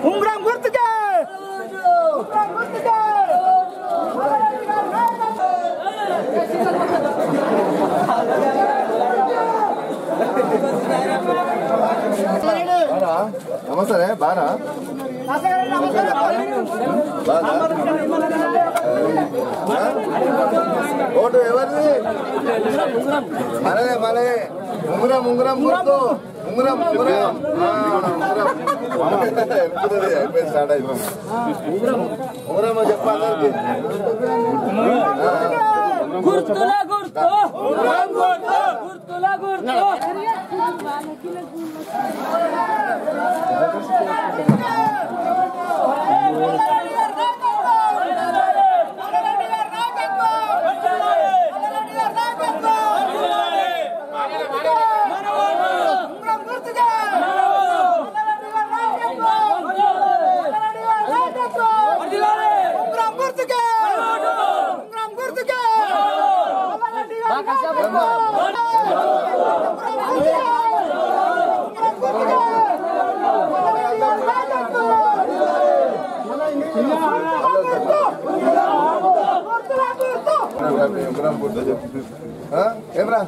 ఉంగరం గుర్తుకే నమస్తే బాగా ఓటు ఎవరిది మనదే మనదే ఉంగరం ఉంగరం గుర్తు ఉంగరం ఉంగరం అయిపోయింది స్టార్ట్ అయిపోయింది ఉంగరం చెప్పాలి గుర్తులా గుర్తు గుర్తులా గుర్తు ఏమరా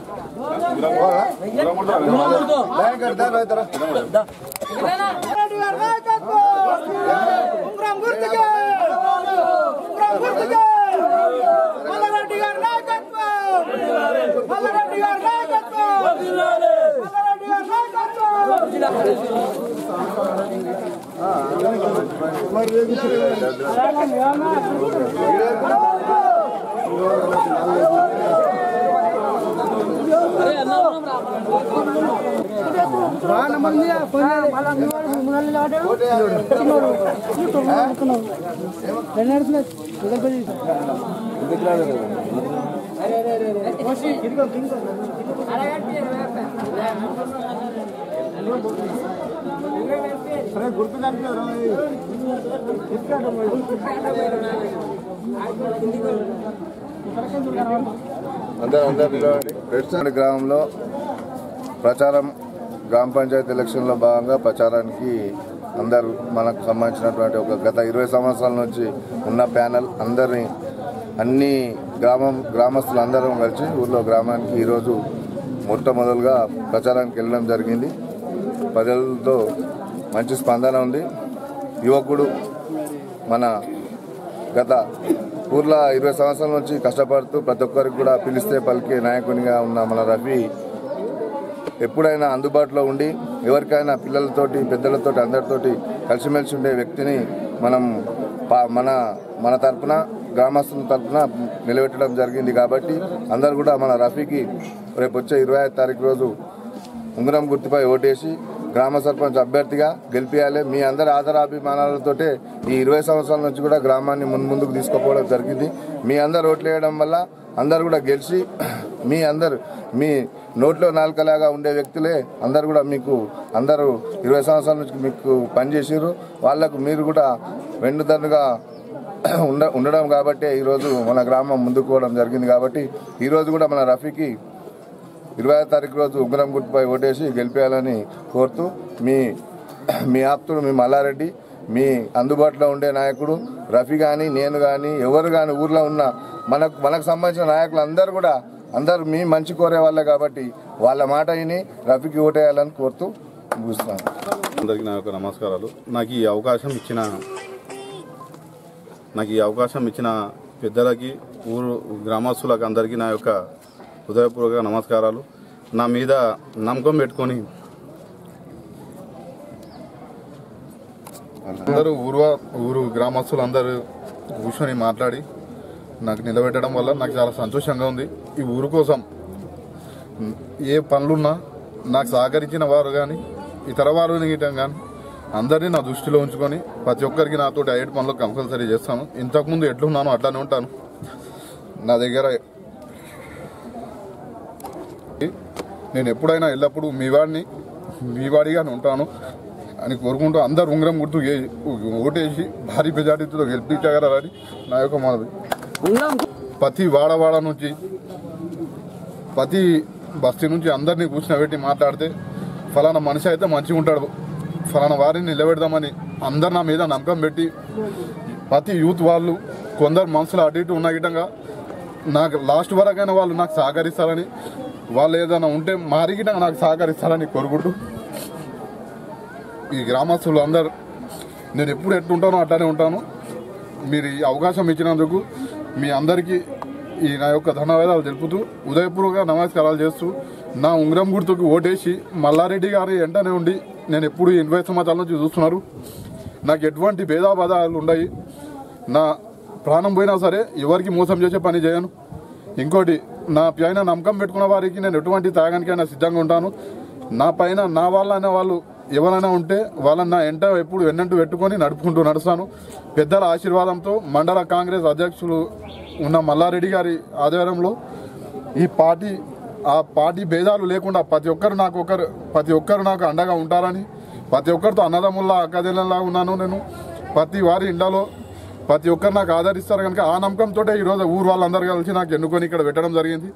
రెడ్సండ్ గ్రామంలో ప్రచారం గ్రామ పంచాయతీ ఎలక్షన్లో భాగంగా ప్రచారానికి అందరూ మనకు సంబంధించినటువంటి ఒక గత 20 సంవత్సరాల నుంచి ఉన్న ప్యానెల్ అందరినీ అన్ని గ్రామస్తులు అందరం కలిసి ఊర్లో గ్రామానికి ఈరోజు మొట్టమొదలుగా ప్రచారానికి వెళ్ళడం జరిగింది. ప్రజలతో మంచి స్పందన ఉంది. యువకుడు మన గత ఊర్లో 20 సంవత్సరాల నుంచి కష్టపడుతూ ప్రతి ఒక్కరికి కూడా పిలిస్తే పలికే నాయకునిగా ఉన్న మన రఫీ ఎప్పుడైనా అందుబాటులో ఉండి ఎవరికైనా పిల్లలతోటి పెద్దలతోటి అందరితోటి కలిసిమెలిసి ఉండే వ్యక్తిని మనం మన తరఫున గ్రామస్తుల తరఫున నిలబెట్టడం జరిగింది. కాబట్టి అందరూ కూడా మన రఫీకి రేపు వచ్చే 25వ తారీఖు రోజు ఉంగరం గుర్తుపై ఓటేసి గ్రామ సర్పంచ్ అభ్యర్థిగా గెలిపించాలి. మీ అందరి ఆదరాభిమానాలతోటే ఈ 20 సంవత్సరాల నుంచి కూడా గ్రామాన్ని ముందుకు తీసుకుపోవడం జరిగింది. మీ అందరు ఓట్లు వేయడం వల్ల అందరు కూడా గెలిచి మీ నోట్లో నాలుకలాగా ఉండే వ్యక్తులే అందరు కూడా మీకు అందరూ 20 సంవత్సరాల నుంచి మీకు పనిచేసారు. వాళ్లకు మీరు కూడా వెన్నుదన్నుగా ఉండడం కాబట్టి ఈరోజు మన గ్రామం ముందుకు పోవడం జరిగింది. కాబట్టి ఈరోజు కూడా మన రఫీకి 20వ తారీఖు రోజు ఉంగరం గుర్తుపై ఓటేసి గెలిపేయాలని కోరుతూ మీ ఆప్తుడు మీ మల్లారెడ్డి, మీ అందుబాటులో ఉండే నాయకుడు రఫీ కానీ నేను కానీ ఎవరు కానీ ఊర్లో ఉన్న మనకు సంబంధించిన నాయకులు అందరూ మీ మంచి కోరే వాళ్ళే కాబట్టి వాళ్ళ మాట విని రఫీకి ఓటేయాలని కోరుతూ ముగిస్తున్నాను. అందరికీ నా యొక్క నమస్కారాలు. నాకు ఈ అవకాశం ఇచ్చిన పెద్దలకి ఊరు గ్రామస్తులకు అందరికీ నా యొక్క హృదయపూర్వక నమస్కారాలు. నా మీద నమ్మకం పెట్టుకొని అందరూ ఊరు గ్రామస్తులు అందరూ కూర్చొని మాట్లాడి నాకు నిలబెట్టడం వల్ల నాకు చాలా సంతోషంగా ఉంది. ఈ ఊరు కోసం ఏ పనులున్నా నాకు సహకరించిన వారు కానీ ఇతర వారు గీయటం కానీ అందరినీ నా దృష్టిలో ఉంచుకొని ప్రతి ఒక్కరికి నాతో 5 పనులు కంపల్సరీ చేస్తాను. ఇంతకుముందు ఎట్లున్నానో అట్లానే ఉంటాను. నా దగ్గర నేను ఎప్పుడైనా ఎల్లప్పుడూ మీ వాడిగానే ఉంటాను అని కోరుకుంటూ అందరు ఉంగరం గుర్తు ఓటేసి భారీ మెజార్టీతో గెలిపించగలరని నా యొక్క మనవి. ప్రతి వాడవాడ నుంచి ప్రతి బస్తీ నుంచి అందరినీ కూర్చుని మాట్లాడితే ఫలానా మనిషి అయితే మంచిగా ఉంటాడు, ఫలానా వారిని నిలబెడదామని అందరు నా మీద నమ్మకం పెట్టి ప్రతి యూత్ వాళ్ళు కొందరు మనసులో అటు ఇటు ఉన్న గిటంగా నాకు లాస్ట్ వరకైనా వాళ్ళు నాకు సహకరిస్తారని, వాళ్ళు ఏదైనా ఉంటే మారిగిట నాకు సహకరిస్తారని కోరుకుంటూ ఈ గ్రామస్తులు అందరు నేను ఎప్పుడు ఎట్లుంటానో అట్లానే ఉంటాను. మీరు ఈ అవకాశం ఇచ్చినందుకు మీ అందరికీ నా యొక్క ధన్యవాదాలు తెలుపుతూ ఉదయపూర్వక నమస్కారాలు చేస్తూ నా ఉంగరం గుర్తుకు ఓటేసి మల్లారెడ్డి గారి వెంటనే ఉండి నేను ఎప్పుడు 20 సంవత్సరాల నుంచి చూస్తున్నారు. నాకు ఎటువంటి భేదాభేదాలు ఉన్నాయి. నా ప్రాణం పోయినా సరే ఎవరికి మోసం చేసే పని చేయను. ఇంకోటి నా పైన నమ్మకం పెట్టుకున్న వారికి నేను ఎటువంటి త్యాగానికైనా సిద్ధంగా ఉంటాను. నా పైన నా వాళ్ళ అనే వాళ్ళు ఎవరైనా ఉంటే వాళ్ళని నా ఎంట ఎప్పుడు వెన్నంటూ పెట్టుకొని నడుస్తాను. పెద్దల ఆశీర్వాదంతో మండల కాంగ్రెస్ అధ్యక్షులు ఉన్న మల్లారెడ్డి గారి ఆధ్వర్యంలో ఆ పార్టీ భేదాలు లేకుండా ప్రతి ఒక్కరు నాకు అండగా ఉంటారని, ప్రతి ఒక్కరితో అన్నదమ్ముల్లా అక్కదెల్లంలా ఉన్నాను. నేను ప్రతి వారి ఇండ్లలో ప్రతి ఒక్కరు నాకు ఆదరిస్తారు కనుక ఆ నమ్మకంతో ఈరోజు ఊరు వాళ్ళందరూ కలిసి నాకు ఎన్నుకొని ఇక్కడ పెట్టడం జరిగింది.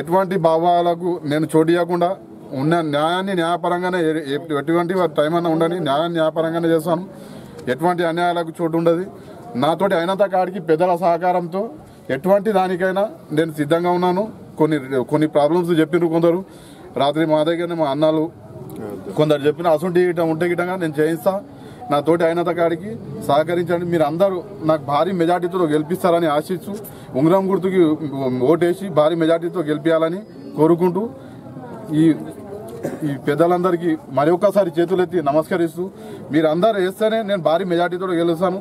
ఎటువంటి భావాలకు నేను చోటు ఇవ్వకుండా ఉన్న న్యాయాన్ని న్యాయపరంగానే ఎటువంటి టైం అన్నా ఉండని న్యాయాన్ని న్యాయపరంగానే చేస్తాను. ఎటువంటి అన్యాయాలకు చోటు ఉండదు. నాతోటి అయినంత కాడికి పెద్దల సహకారంతో ఎటువంటి దానికైనా నేను సిద్ధంగా ఉన్నాను. కొన్ని ప్రాబ్లమ్స్ చెప్పినారు కొందరు, రాత్రి మా దగ్గర మా అన్నాలు కొందరు చెప్పిన అసంటి ఉంటే గిట్టంగా నేను చేయిస్తా. నాతోటి అయినంత కాడికి సహకరించండి. మీరు అందరూ నాకు భారీ మెజార్టీతో గెలిపిస్తారని ఆశిస్తూ ఉంగరం గుర్తుకి ఓటేసి భారీ మెజార్టీతో గెలిపించాలని కోరుకుంటూ ఈ పెద్దలందరికీ మరి ఒక్కసారి చేతులెత్తి నమస్కరిస్తూ మీరు అందరూ వేస్తేనే నేను భారీ మెజార్టీతో గెలుస్తాను.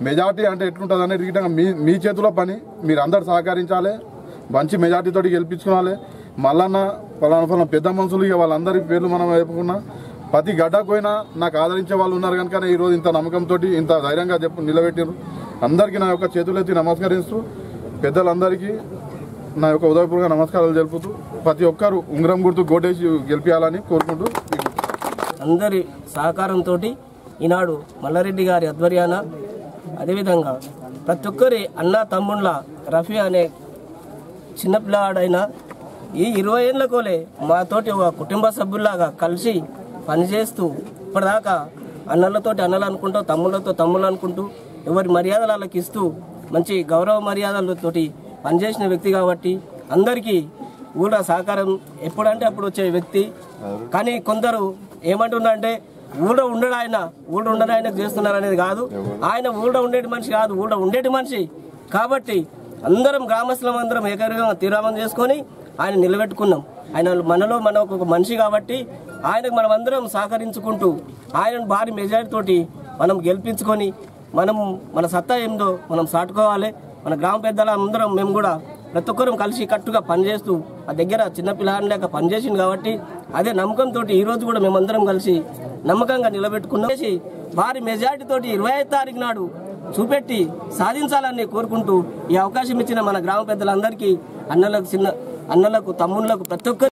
మెజార్టీ అంటే ఎట్లుంటుంది అనేది గిట్టంగా మీ చేతిలో పని. మీరు అందరు సహకరించాలి, మంచి మెజార్టీతో గెలిపించుకోవాలి. మల్లన్న ఫలానా పెద్ద మనుషులు ఇక వాళ్ళందరి పేర్లు మనం చెప్పుకున్నా ప్రతి గడ్డకు పోయినా నాకు ఆదరించే వాళ్ళు ఉన్నారు కనుక ఈరోజు ఇంత నమ్మకంతో ఇంత ధైర్యంగా నిలబెట్టారు. అందరికీ నా యొక్క చేతులెత్తి నమస్కరిస్తూ పెద్దలందరికీ నా యొక్క ఉదయపూర్వక నమస్కారాలు తెలుపుతూ ప్రతి ఒక్కరు ఉంగరం గుర్తు గోటేసి గెలిపించాలని కోరుకుంటూ అందరి సహకారంతో ఈనాడు మల్లారెడ్డి గారి ఆధ్వర్యాన అదేవిధంగా ప్రతి ఒక్కరి అన్న తమ్ముళ్ళ రఫీ అనే చిన్నపిల్లాడైనా ఈ 20 ఏళ్ళకోలే మాతోటి ఒక కుటుంబ సభ్యుల్లాగా కలిసి పనిచేస్తూ ఇప్పటిదాకా అన్నలతోటి అన్నలు అనుకుంటూ తమ్ముళ్ళతో తమ్ముళ్ళు అనుకుంటూ ఎవరి మర్యాదలు వాళ్ళకి ఇస్తూ మంచి గౌరవ మర్యాదలతోటి పనిచేసిన వ్యక్తి కాబట్టి అందరికీ ఊళ్ళో సహకారం ఎప్పుడంటే అప్పుడు వచ్చే వ్యక్తి. కానీ కొందరు ఏమంటున్నారంటే ఊళ్ళో ఉండడు ఆయన చేస్తున్నారు అనేది కాదు. ఆయన ఊళ్ళో ఉండేటి మనిషి కాదు, ఊళ్ళో ఉండేటి మనిషి కాబట్టి అందరం గ్రామస్తులం అందరం ఏకగ్రీవంగా తీర్మానం చేసుకొని ఆయన నిలబెట్టుకున్నాం. ఆయన మనకు ఒక మనిషి కాబట్టి ఆయనకు మనం అందరం సహకరించుకుంటూ ఆయనను భారీ మెజారిటీ తోటి మనం గెలిపించుకొని మన సత్తా ఏందో మనం సాటుకోవాలి. మన గ్రామ పెద్దల అందరం మేము కూడా ప్రతి ఒక్కరం కలిసి కట్టుగా పనిచేస్తూ ఆ దగ్గర చిన్నపిల్లని లేక పనిచేసింది కాబట్టి అదే నమ్మకంతో ఈరోజు కూడా మేమందరం కలిసి నమ్మకంగా నిలబెట్టుకున్నాం. భారీ మెజార్టీ తోటి 25 తారీఖు నాడు చూపెట్టి సాధించాలని కోరుకుంటూ ఈ అవకాశం ఇచ్చిన మన గ్రామ పెద్దలందరికీ అన్నలకు తమ్ముళ్లకు ప్రతి ఒక్కరు